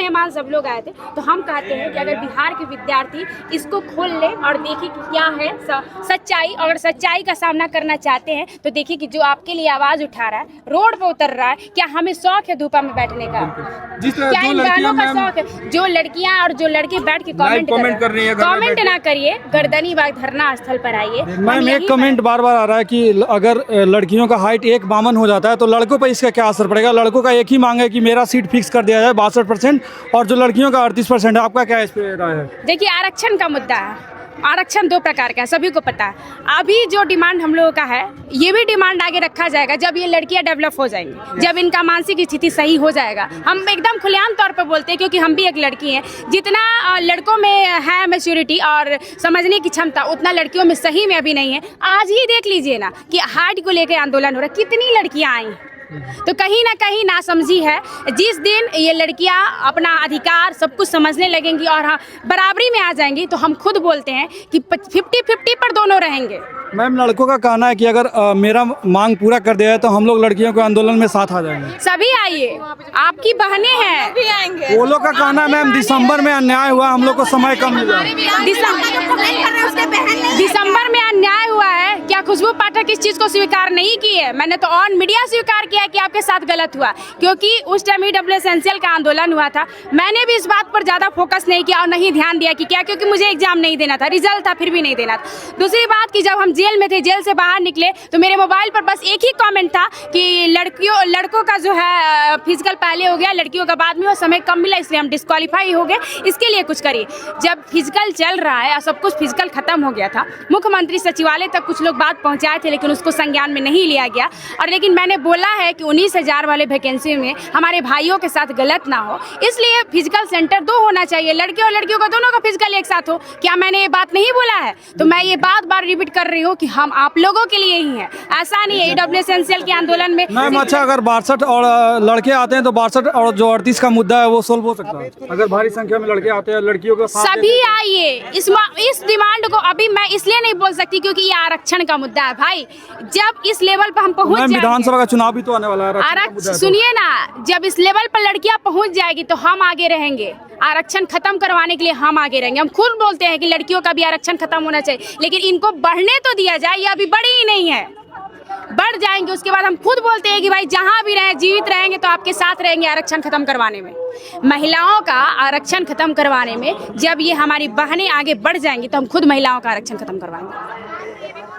मेहमान सब लोग आए थे, तो हम कहते हैं कि अगर बिहार के विद्यार्थी इसको खोल ले और देखिए कि क्या है सच्चाई, और सच्चाई का सामना करना चाहते हैं तो देखिए कि जो आपके लिए आवाज़ उठा रहा है, रोड पे उतर रहा है, क्या हमें शौक है धूपा में बैठने का? क्या इन बहनों का शौक है? जो लड़कियां और जो लड़के बैठ के कमेंट कर रही है, कमेंट ना करिए, गर्दनीबाग धरना स्थल पर आइए। मैम एक कमेंट बार बार आ रहा है कि अगर लड़कियों का हाइट 1.52 हो जाता है तो लड़कों पर इसका क्या असर पड़ेगा? लड़कों का एक ही मांग है कि मेरा सीट फिक्स कर दिया जाए 62%, और जो लड़कियों का 38% है। आपका क्या इस पे राय है? देखिए, आरक्षण का मुद्दा है। आरक्षण दो प्रकार का है, सभी को पता है। अभी जो डिमांड हम लोगों का है, ये भी डिमांड आगे रखा जाएगा जब ये लड़कियां डेवलप हो जाएंगी, जब इनका मानसिक स्थिति सही हो जाएगा। हम एकदम खुलेआम तौर पर बोलते हैं, क्योंकि हम भी एक लड़की हैं। जितना लड़कों में है मैच्योरिटी और समझने की क्षमता, उतना लड़कियों में सही में अभी नहीं है। आज ही देख लीजिए ना कि हाइट को लेकर आंदोलन हो रहा है, कितनी लड़कियां आई। तो कहीं ना कहीं नासमझी है। जिस दिन ये लड़कियां अपना अधिकार सब कुछ समझने लगेंगी और हाँ बराबरी में आ जाएंगी, तो हम खुद बोलते हैं कि 50-50 पर दोनों रहेंगे। मैम लड़कों का कहना है कि अगर मेरा मांग पूरा कर दिया है तो हम लोग लड़कियों के आंदोलन में साथ आ जाएंगे। सभी आइए, आपकी बहनें हैं, भी आएंगे। वो लोग का कहना है मैम दिसंबर में अन्याय हुआ, हम लोग को समय कम मिला। दिसंबर में अन्याय हुआ है क्या? खुशबू पाठक इस चीज को स्वीकार नहीं की है। मैंने तो ऑन मीडिया स्वीकार किया कि आपके साथ गलत हुआ, क्योंकि उस टाइम EW एसेंशियल का आंदोलन हुआ था। मैंने भी इस बात पर ज्यादा फोकस नहीं किया और नहीं ध्यान दिया कि क्या, क्योंकि मुझे एग्जाम नहीं देना था, रिजल्ट था, फिर भी नहीं देना था। दूसरी बात कि जब हम जेल में थे, जेल से बाहर निकले, तो मेरे मोबाइल पर बस एक ही कमेंट था कि लड़कों का जो है फिजिकल पहले हो गया, लड़कियों का बाद में, वो समय कम मिला, इसलिए हम डिस्क्वालीफाई हो गए, इसके लिए कुछ करिए। जब फिजिकल चल रहा है और सब कुछ फिजिकल खत्म हो गया था, मुख्यमंत्री सचिवालय तक कुछ लोग बात पहुंचाए थे, लेकिन उसको संज्ञान में नहीं लिया गया। और लेकिन मैंने बोला है कि 19,000 वाले वैकेंसी में हमारे भाइयों के साथ गलत ना हो, इसलिए फिजिकल सेंटर 2 होना चाहिए, लड़के और लड़कियों का दोनों का फिजिकल एक साथ हो। क्या मैंने ये बात नहीं बोला है? तो मैं ये बात बार रिपीट कर रही हूँ कि हम आप लोगों के लिए ही है, ऐसा नहीं है EW एसेंशियल के आंदोलन में। मैम अच्छा, अगर 62 और लड़के आते हैं तो 62 और जो 38 का मुद्दा है वो सोल्व हो सकता है अगर भारी संख्या में लड़के आते हैं, लड़कियों का साथ सभी आइए। इस डिमांड को अभी मैं इसलिए नहीं बोल सकती क्योंकि ये आरक्षण का मुद्दा है भाई। जब इस लेवल पर हम पहुंच जाएंगे, विधानसभा का चुनाव भी तो आने वाला है, सुनिए ना, जब इस लेवल पर लड़कियां पहुंच जाएगी तो हम आगे रहेंगे। आरक्षण खत्म करवाने के लिए हम आगे रहेंगे। हम खुद बोलते हैं कि लड़कियों का भी आरक्षण खत्म होना चाहिए, लेकिन इनको बढ़ने तो दिया जाए, ये अभी बढ़ी ही नहीं है। बढ़ जाएंगे उसके बाद हम खुद बोलते हैं कि भाई जहां भी रहे, जीवित रहेंगे तो आपके साथ रहेंगे आरक्षण खत्म करवाने में, महिलाओं का आरक्षण खत्म करवाने में। जब ये हमारी बहनें आगे बढ़ जाएंगी तो हम खुद महिलाओं का आरक्षण खत्म करवाएंगे।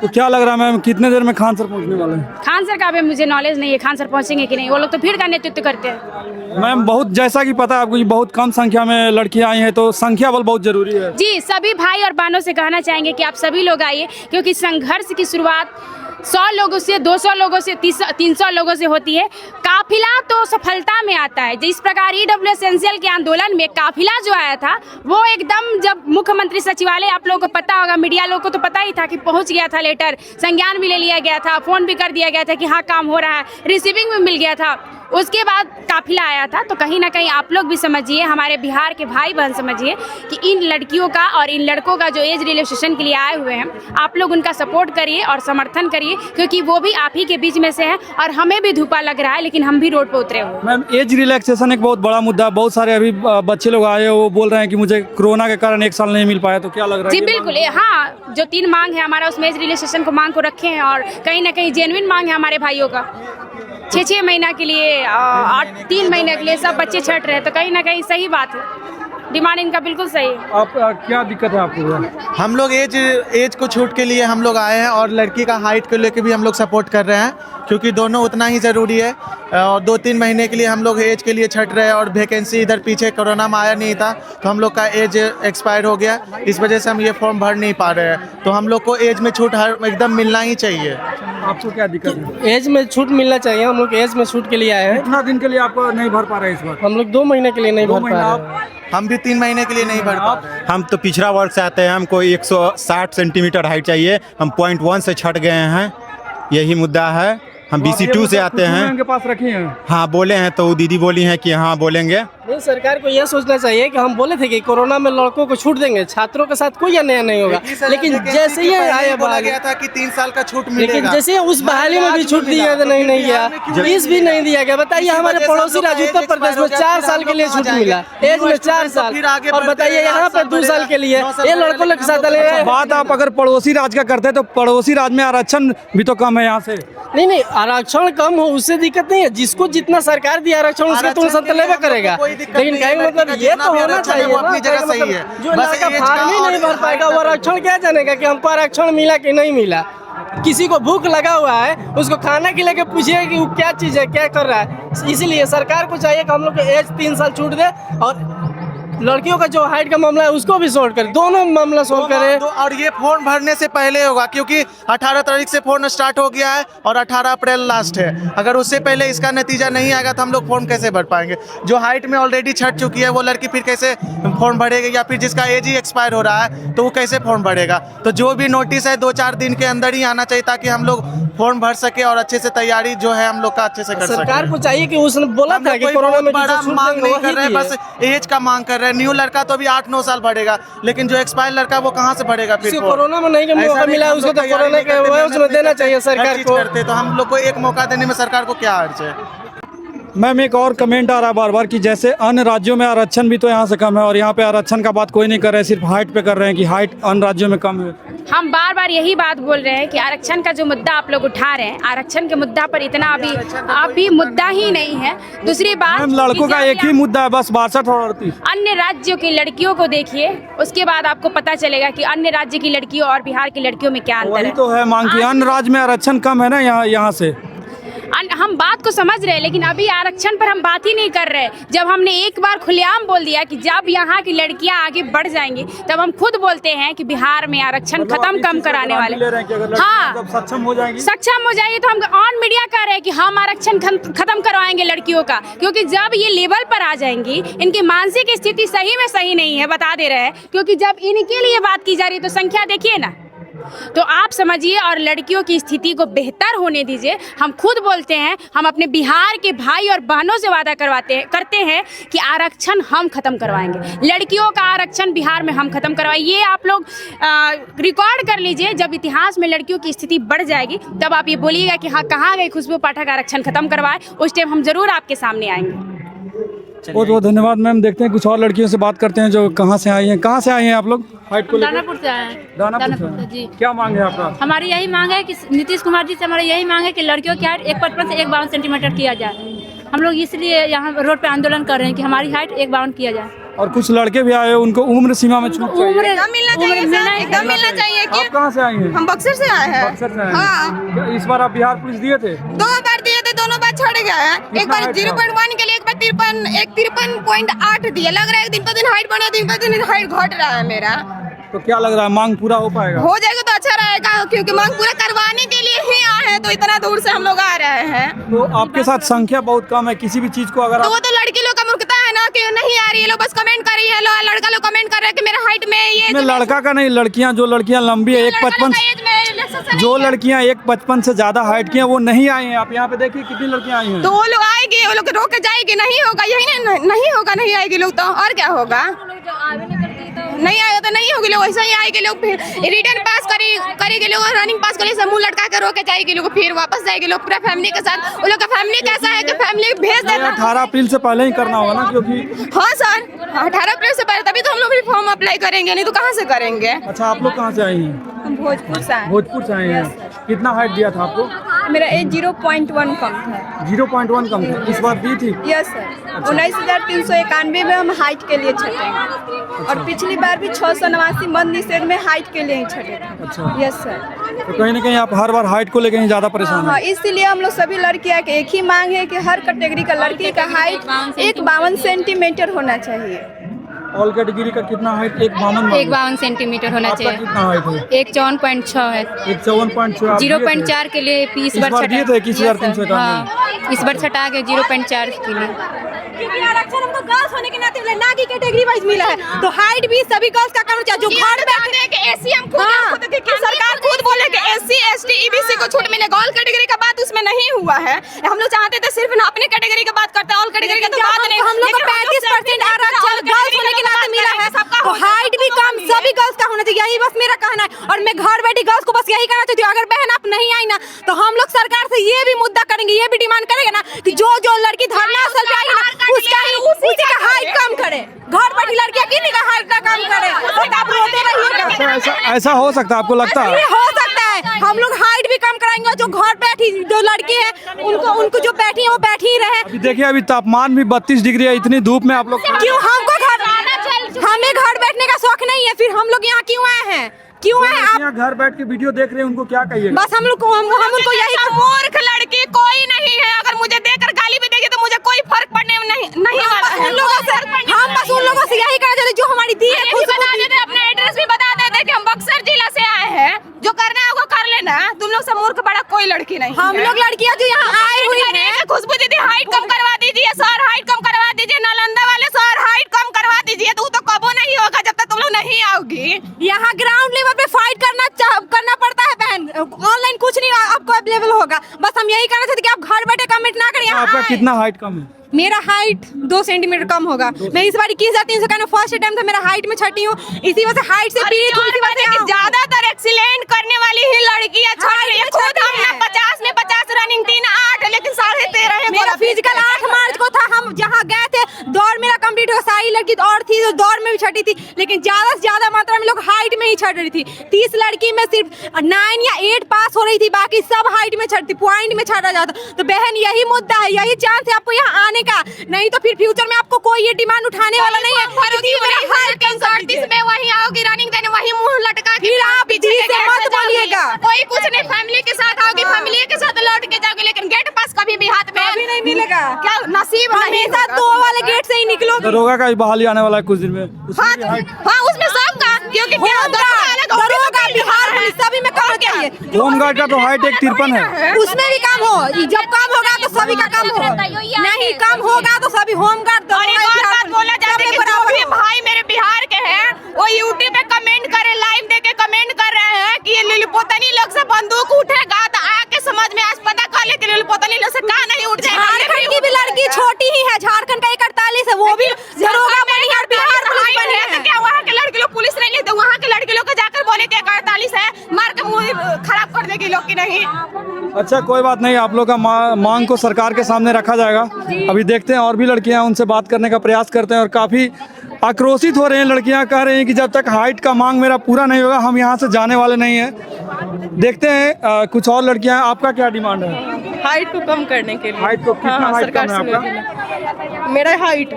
तो क्या लग रहा है मैम, कितने देर में खान सर पहुंचने वाले हैं? खान सर का अभी मुझे नॉलेज नहीं है, खान सर पहुंचेंगे कि नहीं, वो लोग तो भीड़ का नेतृत्व करते हैं। मैम बहुत जैसा कि पता है आपको, बहुत कम संख्या में लड़कियां आई हैं, तो संख्या बल बहुत जरूरी है। जी, सभी भाई और बहनों से कहना चाहेंगे कि आप सभी लोग आइए, क्योंकि संघर्ष की शुरुआत 100 लोगों से, 200 लोगों से, 300 लोगों से होती है। काफिला तो सफलता में आता है। जिस प्रकार EW एसेंशियल के आंदोलन में काफिला जो आया था, वो एकदम जब मुख्यमंत्री सचिवालय, आप लोगों को पता होगा, मीडिया लोगों को तो पता ही था कि पहुंच गया था, लेटर संज्ञान भी ले लिया गया था, फोन भी कर दिया गया था कि हाँ काम हो रहा है, रिसीविंग भी मिल गया था। उसके बाद काफिला आया था। तो कहीं ना कहीं आप लोग भी समझिए, हमारे बिहार के भाई बहन समझिए कि इन लड़कियों का और इन लड़कों का जो एज रिलैक्सेशन के लिए आए हुए हैं, आप लोग उनका सपोर्ट करिए और समर्थन करिए, क्योंकि वो भी आप ही के बीच में से हैं और हमें भी धूपा लग रहा है, लेकिन हम भी रोड पर उतरे हुए। मैम एज रिलैक्सेशन एक बहुत बड़ा मुद्दा है। बहुत सारे अभी बच्चे लोग आए, वो बोल रहे हैं कि मुझे कोरोना के कारण 1 साल नहीं मिल पाया, तो क्या लग रहा है? जी बिल्कुल, हाँ, जो 3 मांग है हमारा, उसमें एज रिलैक्सेशन को मांग को रखे हैं, और कहीं ना कहीं जेन्युइन मांग है हमारे भाइयों का। 6-6 महीना के लिए, 3 महीने के लिए सब बच्चे छट रहे हैं, तो कहीं ना कहीं सही बात है, डिमांड इनका बिल्कुल सही है। आप क्या दिक्कत है आपको? हम लोग एज को छूट के लिए हम लोग आए हैं, और लड़की का हाइट को लेकर भी हम लोग सपोर्ट कर रहे हैं, क्योंकि दोनों उतना ही ज़रूरी है। और 2-3 महीने के लिए हम लोग एज के लिए छट रहे हैं, और वैकेंसी इधर पीछे कोरोना में आया नहीं था, तो हम लोग का एज एक्सपायर हो गया, इस वजह से हम ये फॉर्म भर नहीं पा रहे हैं। तो हम लोग को एज में छूट एकदम मिलना ही चाहिए। आपको क्या दिक्कत है? एज में छूट मिलना चाहिए। हम लोग एज में छूट के लिए आए हैं। कितना दिन के लिए आप नहीं भर पा रहे हैं इस बार? हम लोग 2 महीने के लिए नहीं भर पा रहे हैं। हम भी 3 महीने के लिए नहीं भर पा रहे हैं। हम तो पिछड़ा वर्ग से आते हैं, हमको 160 सेंटीमीटर हाइट चाहिए, हम 0.1 से छट गए हैं, यही मुद्दा है। हम तो आप ये BC2 से मतलब आते कुछ हैं। उनके पास रखी हैं। हाँ बोले हैं, तो वो दीदी बोली हैं कि हाँ बोलेंगे। नहीं, सरकार को यह सोचना चाहिए कि हम बोले थे कि कोरोना में लड़कों को छूट देंगे, छात्रों के साथ कोई अन्याय नहीं होगा, लेकिन जैसे ही आया बोला गया था कि 3 साल का छूट मिलेगा, लेकिन जैसे उस बहाली में भी छूट दिया तो नहीं गया, फीस भी नहीं दिया गया। बताइए हमारे पड़ोसी राज्य उत्तर प्रदेश में 4 साल के लिए छूट मिला, एज में 4 साल, और बताइए यहाँ पे 2 साल के लिए ये लड़कों के साथ बात आप अगर पड़ोसी राज्य का करते हैं तो पड़ोसी राज्य में आरक्षण भी तो कम है यहाँ से। नहीं, आरक्षण कम हो उससे दिक्कत नहीं है, जिसको जितना सरकार दिया आरक्षण उसके तो संत लेवे करेगा, लेकिन कहने का मतलब ये तो होना चाहिए वो अपनी जगह सही है। जो लड़का फार्म ही नहीं भर पाएगा वो आरक्षण क्या जानेगा कि हमको आरक्षण मिला कि नहीं मिला। किसी को भूख लगा हुआ है उसको खाना के लेके पूछिए कि वो क्या चीज़ है, क्या कर रहा है। इसीलिए सरकार को चाहिए कि हम लोग को एज 3 साल छूट दे, और लड़कियों का जो हाइट का मामला है उसको भी सॉल्व करे, दोनों मामला सॉल्व करे। और ये फॉर्म भरने से पहले होगा, क्योंकि 18 तारीख से फॉर्म स्टार्ट हो गया है और 18 अप्रैल लास्ट है। अगर उससे पहले इसका नतीजा नहीं आएगा तो हम लोग फॉर्म कैसे भर पाएंगे। जो हाइट में ऑलरेडी छट चुकी है वो लड़की फिर कैसे फॉर्म भरेगी, या फिर जिसका एज ही एक्सपायर हो रहा है तो वो कैसे फॉर्म भरेगा। तो जो भी नोटिस है 2-4 दिन के अंदर ही आना चाहिए, ताकि हम लोग फॉर्म भर सके और अच्छे से तैयारी जो है हम लोग का अच्छे से कर सके। सरकार को चाहिए कि उसने बोला था कि कोरोना में बड़ा जो मांग नहीं कर रहे हैं, बस बस एज का मांग कर रहे हैं। न्यू लड़का तो अभी 8-9 साल भरेगा, लेकिन जो एक्सपायर लड़का वो कहाँ से भरेगा फिर। कोरोना में नहीं मौका मिला उसको तो कोरोना के उसमें देना चाहिए सरकार को। करते तो हम लोग को एक मौका देने में सरकार को क्या अर्ज है। मैम एक और कमेंट आ रहा है बार बार कि जैसे अन्य राज्यों में आरक्षण भी तो यहाँ से कम है और यहाँ पे आरक्षण का बात कोई नहीं कर रहे हैं, सिर्फ हाइट पे कर रहे हैं कि हाइट अन्य राज्यों में कम है। हम बार बार यही बात बोल रहे हैं कि आरक्षण का जो मुद्दा आप लोग उठा रहे हैं, आरक्षण के मुद्दा पर इतना अभी मुद्दा ही नहीं है। दूसरी बात, मैम लड़कों का एक ही मुद्दा है बस 62 और 38। अन्य राज्यों की लड़कियों को देखिए, उसके बाद आपको पता चलेगा कि अन्य राज्य की लड़कियों और बिहार की लड़कियों में क्या अंतर वही है। तो है मांग की, अन्य राज्य में आरक्षण कम है ना यहाँ से। हम बात को समझ रहे हैं, लेकिन अभी आरक्षण पर हम बात ही नहीं कर रहे। जब हमने एक बार खुलेआम बोल दिया कि जब यहाँ की लड़कियां आगे बढ़ जाएंगी तब हम खुद बोलते हैं कि बिहार में आरक्षण खत्म कम कराने वाले। हाँ, सक्षम हो जाएगी तो हम ऑन मीडिया कह रहे हैं कि हम आरक्षण खत्म करवाएंगे लड़कियों का, क्योंकि जब ये लेवल पर आ जाएंगी, इनकी मानसिक स्थिति सही में सही नहीं है, बता दे रहे हैं। क्योंकि जब इनके लिए बात की जा रही है तो संख्या देखिए ना, तो आप समझिए। और लड़कियों की स्थिति को बेहतर होने दीजिए। हम खुद बोलते हैं, हम अपने बिहार के भाई और बहनों से वादा करते हैं कि आरक्षण हम खत्म करवाएंगे, लड़कियों का आरक्षण बिहार में हम खत्म करवाएंगे। ये आप लोग रिकॉर्ड कर लीजिए। जब इतिहास में लड़कियों की स्थिति बढ़ जाएगी तब आप ये बोलिएगा कि हाँ, कहाँ गई खुशबू पाठक आरक्षण खत्म करवाए, उस टाइम हम जरूर आपके सामने आएंगे। बहुत बहुत धन्यवाद मैम। देखते हैं कुछ और लड़कियों से बात करते हैं जो कहाँ से आई हैं। कहाँ से आई हैं आप लोग हाइट को लेकर? दानापुर से आए हैं। दानापुर से जी। क्या मांग है आपका? हमारी यही मांग है कि नीतीश कुमार जी से हमारी यही मांग है कि लड़कियों की हाइट 1.55 से 1.52 सेंटीमीटर किया जाए। हम लोग इसलिए यहाँ रोड पे आंदोलन कर रहे हैं कि हमारी हाइट 1.52 किया जाए। और कुछ लड़के भी आए हैं, उनको उम्र सीमा में छूट चाहिए। एकदम मिलना चाहिए। आप कहाँ से आई हैं? हम बक्सर से आए हैं। बक्सर से आए हैं। हाँ। क्या इस बार आप बिहार पुलिस दिए थे? 2 बार दिए थे, दोनों बार छोड़ गए हैं। एक बार 0.1 के लिए, एक बार 53.8 दिए। लग रहा है दिन पर दिन हाइट बढ़ रहा है, दिन पर दिन हाइट घट रहा है मेरा। तो क्या लग रहा है मांग पूरा हो पाएगा? हो जाएगा तो अच्छा रहेगा, क्योंकि मांग पूरा करवाने के लिए ही आए हैं, तो इतना दूर से हम लोग आ रहे हैं। तो आपके साथ संख्या बहुत कम है, किसी भी चीज को अगर तो वो तो लड़की लोग का मूर्खता है ना कि नहीं आ रही है, लोग बस कमेंट कर रही है। लड़का लोग कमेंट कर रहे हैं कि मेरा हाइट में ये लड़का का नहीं, लड़कियां जो लड़कियां लंबी है 1.55, जो लड़कियां 1.55 से ज्यादा हाइट की हैं वो नहीं आई हैं। आप यहाँ पे देखिए कितनी लड़कियां आई हैं। तो वो लोग आएगी, वो लोग रोक के जाएगी। नहीं होगा, यही नहीं होगा, नहीं आएगी लोग तो और क्या होगा। नहीं आएगा तो नहीं होगी, लोग ऐसा ही आएंगे। लोग फिर रिटर्न पास करेंगे, लोग रनिंग पास करेंगे, समूह लटका के रोके जाएगी, लोग फिर वापस जाएंगे लोग पूरा फैमिली के साथ। वो लोग का फैमिली कैसा है कि फैमिली भेज देना। 18 अप्रैल से पहले ही करना होगा ना, क्योंकि हाँ सर, 18 अप्रैल से पहले तभी तो हम लोग भी फॉर्म अप्लाई करेंगे, नहीं तो कहाँ से करेंगे। अच्छा, आप लोग कहाँ से आई हैं? हम भोजपुर से आए। भोजपुर से आए हैं। कितना हाइट दिया था आपको? मेरा एज 0.1 कम था। 0.1 कम था, इस बार दी थी? Yes sir. 19,391 में हम हाइट के लिए छटे हैं, और पिछली बार भी 689 मद निषेध में हाइट के लिए ही छटे थे। अच्छा। Yes sir. तो कहीं ना कहीं आप हर बार हाइट को लेकर ही ज्यादा परेशान हाँ, हैं। इसीलिए हम लोग सभी लड़कियां के एक ही मांग है कि हर कैटेगरी का लड़की का हाइट 1.52 सेंटीमीटर होना चाहिए। ऑल कैटेगरी का कितना हाइट? 1.52 सेंटीमीटर होना आपका चाहिए। कितना हाइट है? 154.6 है। 154.6। 0.4 के लिए इस बार दिए थे 21,391। हाँ, इस बार छटा गए 0.4 के लिए। क्योंकि आरक्षण हमको गर्ल्स होने के नाते मिला, ना कि कैटेगरी वाइज मिला है। तो हाइट भी सभी गर्ल्स का काम चाहिए। जो घर बैठे एसी हम खुद सरकार खुद बोले कि SC ST EBC को छूट मिलेगा। ऑल कैटेगरी का बात उसमें नहीं हुआ है। हम लोग चाहते थे सिर्फ ना अपने कैटेगरी का बात करते हैं, ऑल कैटेगरी का तो बात नहीं। हम लोग को 35% आरक्षण गर्ल्स होने के नाते मिला है, तो हाइट भी कम सभी गर्ल्स का होना चाहिए, यही बस मेरा कहना है। और मैं घर बैठी गर्ल्स को बस यही कहना चाहती हूँ, अगर बहन आप नहीं आई ना तो हम लोग सरकार से ये भी मुद्दा करेंगे, ये भी डिमांड करेंगे ना कि जो लड़की धरना स्थल पे आएगी ना उसी का हाइट कम करे। घर बैठी लड़कियां किन्हीं का हाइट का कम करे, आप रोते रहिएगा। ऐसा हो सकता है, आपको लगता है? हो सकता है, हम लोग हाइट भी कम कराएंगे। जो घर बैठी जो लड़की है उनको जो बैठी है वो बैठी ही रहे। अभी देखिए अभी तापमान भी 32 डिग्री है, इतनी धूप में आप लोग क्यों? हमें घर बैठने का शौक नहीं है, फिर हम लोग यहाँ क्यों आए हैं? क्यों आए आप? यहाँ घर बैठ के वीडियो देख रहे हैं, उनको क्या कहिए? बस हम उनको यही मूर्ख लड़की कोई नहीं है। अगर मुझे देकर गाली भी देगी तो मुझे कोई फर्क पड़ने में नहीं वाला है। हम बस उन लोगों से यही कहना चाहते जो हमारी दी है। बता देते, अपना एड्रेस भी बता देते कि हम बक्सर जिला से आए हैं, जो करना है वो कर लेना। तुम लोग से मूर्ख बड़ा कोई लड़की नहीं। हम लोग लड़कियां जो यहाँ आई हुई है। खुशबू दीदी हाइट कम करवा दीजिए, सर हाइट कम करवा दीजिए, नालंदा वाले सर हाइट कम करवा दीजिए। तो कबो नहीं होगा जब तक तुम लोग नहीं आओगी। यहाँ ग्राउंड लेवल पे फाइट करना पड़ता है बहन, ऑनलाइन कुछ नहीं आपको अवेलेबल होगा। बस हम यही कहना चाहते कि आप घर बैठे कमेंट ना करिए। आपका कितना हाइट कम है? मेरा हाइट 2 सेंटीमीटर कम होगा। मैं इस बार 21,300 का फर्स्ट टाइम था, मेरा हाइट में छठी हूँ, इसी वजह से हाइट से पीड़ित हूँ। इसी वजह से ज्यादातर एक्सीलेंट करने वाली ही लड़कियां छठ रही है। खुद हमने 50 में 50 रनिंग 3 8 लेकिन 13.5 मेरा फिजिकल 8 मार्च को था। हम जहाँ गए थे दौड़ मेरा कंप्लीट हुआ। सारी लड़की और थी जो दौड़ में भी छठी थी, लेकिन ज्यादा से ज्यादा मात्रा में लोग हाइट में ही छठ रही थी। 30 लड़की में सिर्फ 9 या 8 पास हो रही थी, बाकी सब हाइट में छठती, पॉइंट में छठा जाता। तो बहन यही मुद्दा है, यही चांस है आपको यहाँ आने का, नहीं तो फिर फ्यूचर में आपको कोई ये डिमांड उठाने वाला नहीं है। में वही आओगी रनिंग देने, वही मुंह लटका के फिर आप मत बोलिएगा। कोई कुछ नहीं, फैमिली के साथ आओगी, फैमिली के साथ लौट के जाओगे, लेकिन गेट पास कभी भी हाथ में नहीं मिलेगा। क्या नसीब हमेशा 2 वाले गेट से ही निकलोगे। दरोगा का बहाली आने वाला है कुछ दिन में। हाँ उसमें सबका, क्योंकि दरोगा बिहार पुलिस सभी में काम चाहिए। होमगार्ड का तो हाइट 1.53 है, उसमें भी काम हो। जब काम होगा तो सभी का काम हो, नहीं काम होगा तो सभी होमगार्ड बोला जाता है कि जो भी भाई मेरे बिहार के हैं वो यूट्यूब पे कमेंट करे, लाइव देके कमेंट कर रहे हैं कि ये लिलपोतनी लोग से बंदूक उठेगा तो आके समझ में आज पता कर ले कि लिलपोतनी लोग से कहाँ नहीं उठ जाएगा। झारखंड की भी लड़की छोटी ही है, झारखंड का 48 है, वो भी दरोगा बनी है, बिहार पुलिस बनी है। तो क्या वहाँ के लड़के लोग पुलिस नहीं लेते? वहाँ के लड़के लोग को जाकर बोले कि 48 है, मार के मुंह खराब कर देगी लोग की नहीं। अच्छा कोई बात नहीं, आप लोग का मांग को सरकार के सामने रखा जाएगा। अभी देखते हैं और भी लड़कियां उनसे बात करने का प्रयास करते हैं और काफ़ी आक्रोशित हो रहे हैं। लड़कियां कह रही हैं कि जब तक हाइट का मांग मेरा पूरा नहीं होगा हम यहां से जाने वाले नहीं हैं। देखते हैं कुछ और लड़कियां, आपका क्या डिमांड है? हाइट को कम करने के लिए। हाइट को कितना हाइट कम है आपका? मेरा हाइट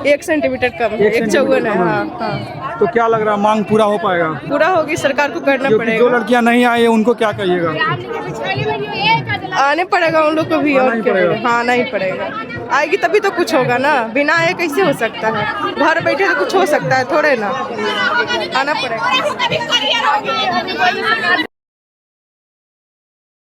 1 सेंटीमीटर कम है, 1.54 है। हाँ। तो क्या लग रहा है मांग पूरा हो पाएगा? पूरा होगी, सरकार को करना पड़ेगा। जो लड़कियां नहीं आई है उनको क्या कहिएगा? आने पड़ेगा उन लोग को भी, और क्या? हाँ नहीं पड़ेगा, आएगी तभी तो कुछ होगा ना, बिना आए कैसे हो सकता है? घर बैठे तो कुछ हो सकता है थोड़े ना, आना पड़ेगा।